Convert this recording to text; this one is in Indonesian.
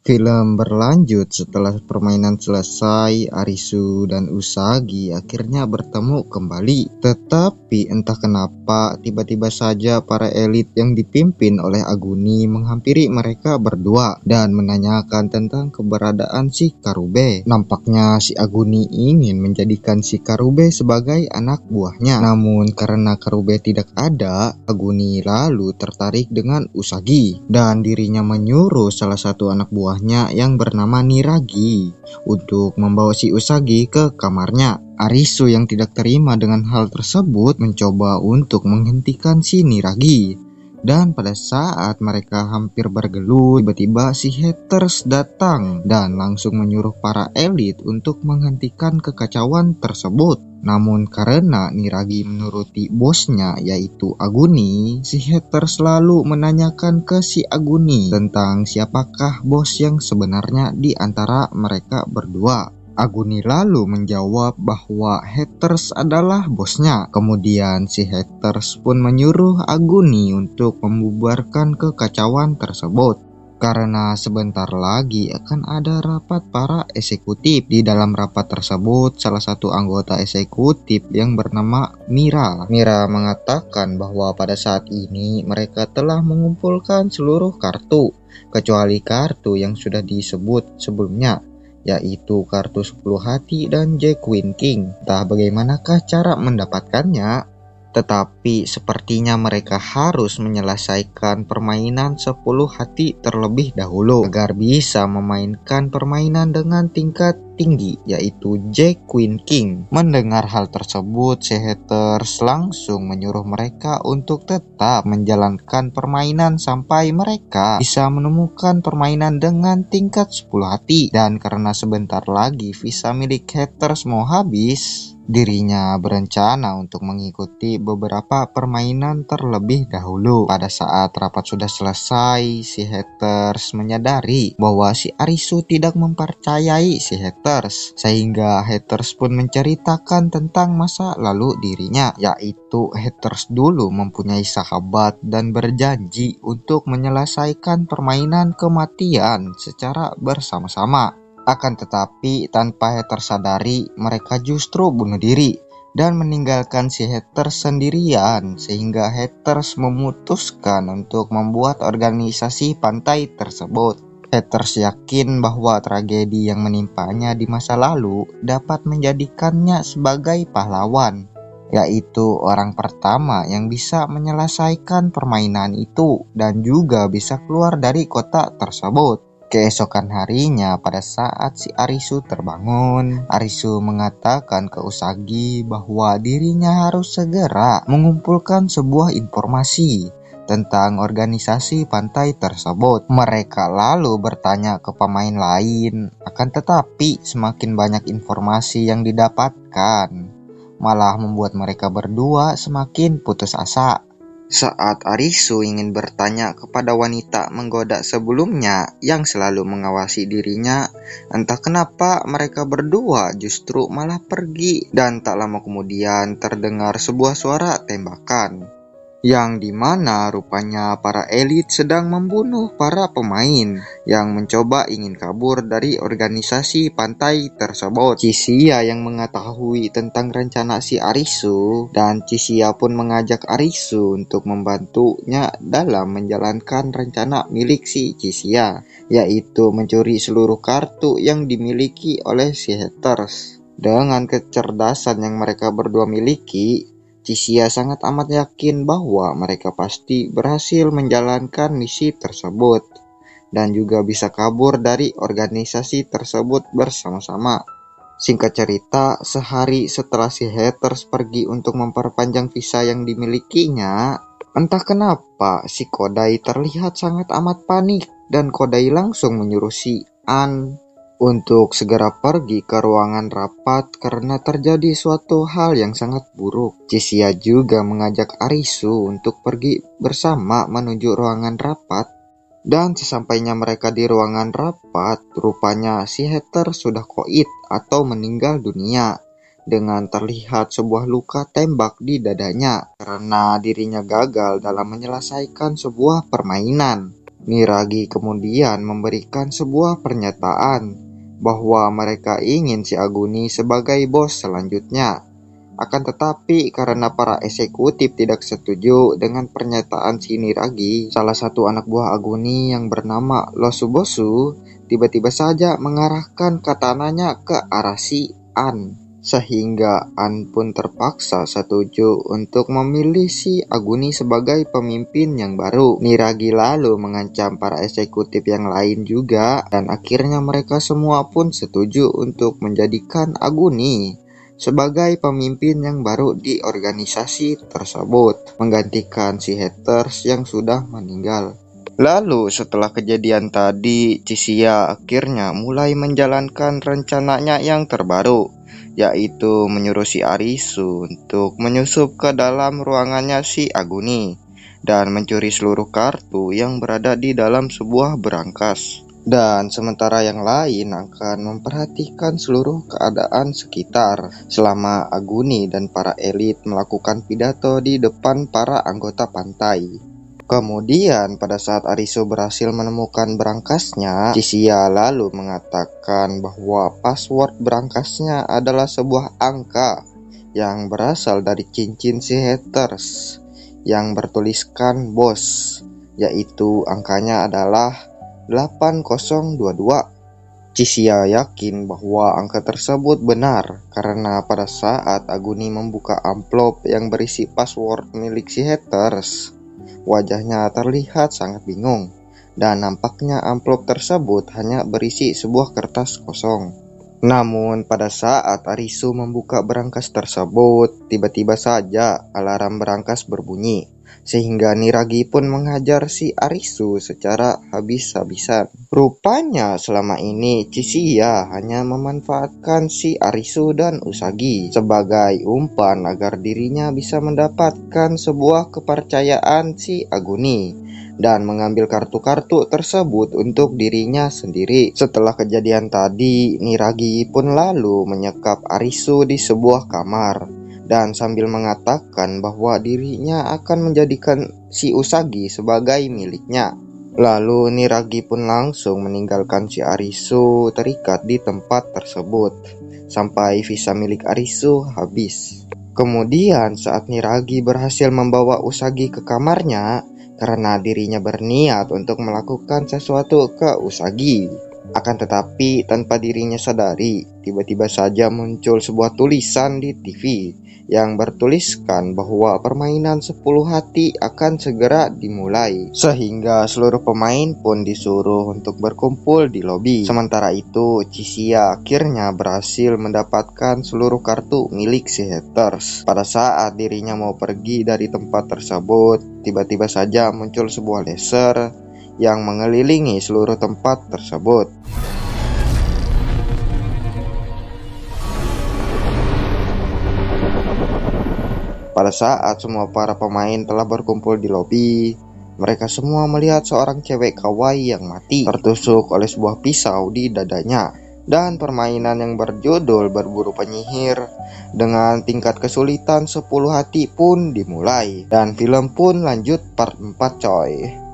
Film berlanjut setelah permainan selesai. Arisu dan Usagi akhirnya bertemu kembali. Tetapi entah kenapa tiba-tiba saja para elit yang dipimpin oleh Aguni menghampiri mereka berdua dan menanyakan tentang keberadaan si Karube. Nampaknya si Aguni ingin menjadikan si Karube sebagai anak buahnya. Namun karena Karube tidak ada, Aguni lalu tertarik dengan Usagi dan dirinya menyuruh salah satu anak buah yang bernama Niragi untuk membawa si Usagi ke kamarnya. Arisu yang tidak terima dengan hal tersebut mencoba untuk menghentikan si Niragi. Dan pada saat mereka hampir bergelut, tiba-tiba si Haters datang dan langsung menyuruh para elit untuk menghentikan kekacauan tersebut. Namun karena Niragi menuruti bosnya yaitu Aguni, si Haters selalu menanyakan ke si Aguni tentang siapakah bos yang sebenarnya di antara mereka berdua. Aguni lalu menjawab bahwa Haters adalah bosnya. Kemudian si Haters pun menyuruh Aguni untuk membubarkan kekacauan tersebut. Karena sebentar lagi akan ada rapat para eksekutif. Di dalam rapat tersebut, salah satu anggota eksekutif yang bernama Mira mengatakan bahwa pada saat ini mereka telah mengumpulkan seluruh kartu, kecuali kartu yang sudah disebut sebelumnya, yaitu kartu 10 hati dan Jack Queen King. Entah bagaimanakah cara mendapatkannya, tetapi sepertinya mereka harus menyelesaikan permainan 10 hati terlebih dahulu agar bisa memainkan permainan dengan tingkat tinggi, yaitu Jack Queen King. Mendengar hal tersebut, si Haters langsung menyuruh mereka untuk tetap menjalankan permainan sampai mereka bisa menemukan permainan dengan tingkat 10 hati. Dan karena sebentar lagi visa milik Haters mau habis, dirinya berencana untuk mengikuti beberapa permainan terlebih dahulu. Pada saat rapat sudah selesai, si Haters menyadari bahwa si Arisu tidak mempercayai si Haters, sehingga Haters pun menceritakan tentang masa lalu dirinya, yaitu Haters dulu mempunyai sahabat dan berjanji untuk menyelesaikan permainan kematian secara bersama-sama. Akan tetapi tanpa Haters sadari, mereka justru bunuh diri dan meninggalkan si Haters sendirian, sehingga Haters memutuskan untuk membuat organisasi pantai tersebut. Haters yakin bahwa tragedi yang menimpanya di masa lalu dapat menjadikannya sebagai pahlawan, yaitu orang pertama yang bisa menyelesaikan permainan itu dan juga bisa keluar dari kota tersebut. Keesokan harinya, pada saat si Arisu terbangun, Arisu mengatakan ke Usagi bahwa dirinya harus segera mengumpulkan sebuah informasi tentang organisasi pantai tersebut. Mereka lalu bertanya ke pemain lain, akan tetapi semakin banyak informasi yang didapatkan malah membuat mereka berdua semakin putus asa. Saat Arisu ingin bertanya kepada wanita menggoda sebelumnya yang selalu mengawasi dirinya, entah kenapa mereka berdua justru malah pergi, dan tak lama kemudian terdengar sebuah suara tembakan, yang dimana rupanya para elit sedang membunuh para pemain yang mencoba ingin kabur dari organisasi pantai tersebut. Chisia yang mengetahui tentang rencana si Arisu, dan Chisia pun mengajak Arisu untuk membantunya dalam menjalankan rencana milik si Chisia, yaitu mencuri seluruh kartu yang dimiliki oleh si Haters. Dengan kecerdasan yang mereka berdua miliki, Chisia sangat amat yakin bahwa mereka pasti berhasil menjalankan misi tersebut dan juga bisa kabur dari organisasi tersebut bersama-sama. Singkat cerita, sehari setelah si Haters pergi untuk memperpanjang visa yang dimilikinya, entah kenapa si Kodai terlihat sangat amat panik, dan Kodai langsung menyuruh si An untuk segera pergi ke ruangan rapat karena terjadi suatu hal yang sangat buruk. Chisia juga mengajak Arisu untuk pergi bersama menuju ruangan rapat, dan sesampainya mereka di ruangan rapat, rupanya si Hater sudah koit atau meninggal dunia dengan terlihat sebuah luka tembak di dadanya karena dirinya gagal dalam menyelesaikan sebuah permainan. Niragi kemudian memberikan sebuah pernyataan bahwa mereka ingin si Aguni sebagai bos selanjutnya. Akan tetapi karena para eksekutif tidak setuju dengan pernyataan si Niragi, salah satu anak buah Aguni yang bernama Losubosu tiba-tiba saja mengarahkan katananya ke arah si An. Sehingga An pun terpaksa setuju untuk memilih si Aguni sebagai pemimpin yang baru. Niragi lalu mengancam para eksekutif yang lain juga, dan akhirnya mereka semua pun setuju untuk menjadikan Aguni sebagai pemimpin yang baru di organisasi tersebut, menggantikan si Haters yang sudah meninggal. Lalu setelah kejadian tadi, Chishia akhirnya mulai menjalankan rencananya yang terbaru, yaitu menyuruh si Arisu untuk menyusup ke dalam ruangannya si Aguni dan mencuri seluruh kartu yang berada di dalam sebuah berangkas. Dan sementara yang lain akan memperhatikan seluruh keadaan sekitar selama Aguni dan para elit melakukan pidato di depan para anggota pantai. Kemudian pada saat Arisu berhasil menemukan berangkasnya, Chishia lalu mengatakan bahwa password berangkasnya adalah sebuah angka yang berasal dari cincin si Haters yang bertuliskan bos, yaitu angkanya adalah 8022. Chishia yakin bahwa angka tersebut benar karena pada saat Aguni membuka amplop yang berisi password milik si Haters, wajahnya terlihat sangat bingung, dan nampaknya amplop tersebut hanya berisi sebuah kertas kosong. Namun pada saat Arisu membuka berangkas tersebut, tiba-tiba saja alarm berangkas berbunyi, sehingga Niragi pun menghajar si Arisu secara habis-habisan. Rupanya selama ini Chishia hanya memanfaatkan si Arisu dan Usagi sebagai umpan agar dirinya bisa mendapatkan sebuah kepercayaan si Aguni dan mengambil kartu-kartu tersebut untuk dirinya sendiri. Setelah kejadian tadi, Niragi pun lalu menyekap Arisu di sebuah kamar dan sambil mengatakan bahwa dirinya akan menjadikan si Usagi sebagai miliknya. Lalu Niragi pun langsung meninggalkan si Arisu terikat di tempat tersebut sampai visa milik Arisu habis. Kemudian saat Niragi berhasil membawa Usagi ke kamarnya karena dirinya berniat untuk melakukan sesuatu ke Usagi. Akan tetapi tanpa dirinya sadari, tiba-tiba saja muncul sebuah tulisan di TV yang bertuliskan bahwa permainan 10 hati akan segera dimulai, sehingga seluruh pemain pun disuruh untuk berkumpul di lobi. Sementara itu, Chishia akhirnya berhasil mendapatkan seluruh kartu milik si Haters. Pada saat dirinya mau pergi dari tempat tersebut, tiba-tiba saja muncul sebuah laser yang mengelilingi seluruh tempat tersebut. Pada saat semua para pemain telah berkumpul di lobi, mereka semua melihat seorang cewek kawaii yang mati tertusuk oleh sebuah pisau di dadanya. Dan permainan yang berjudul Berburu Penyihir dengan tingkat kesulitan 10 hati pun dimulai. Dan film pun lanjut part 4 coy.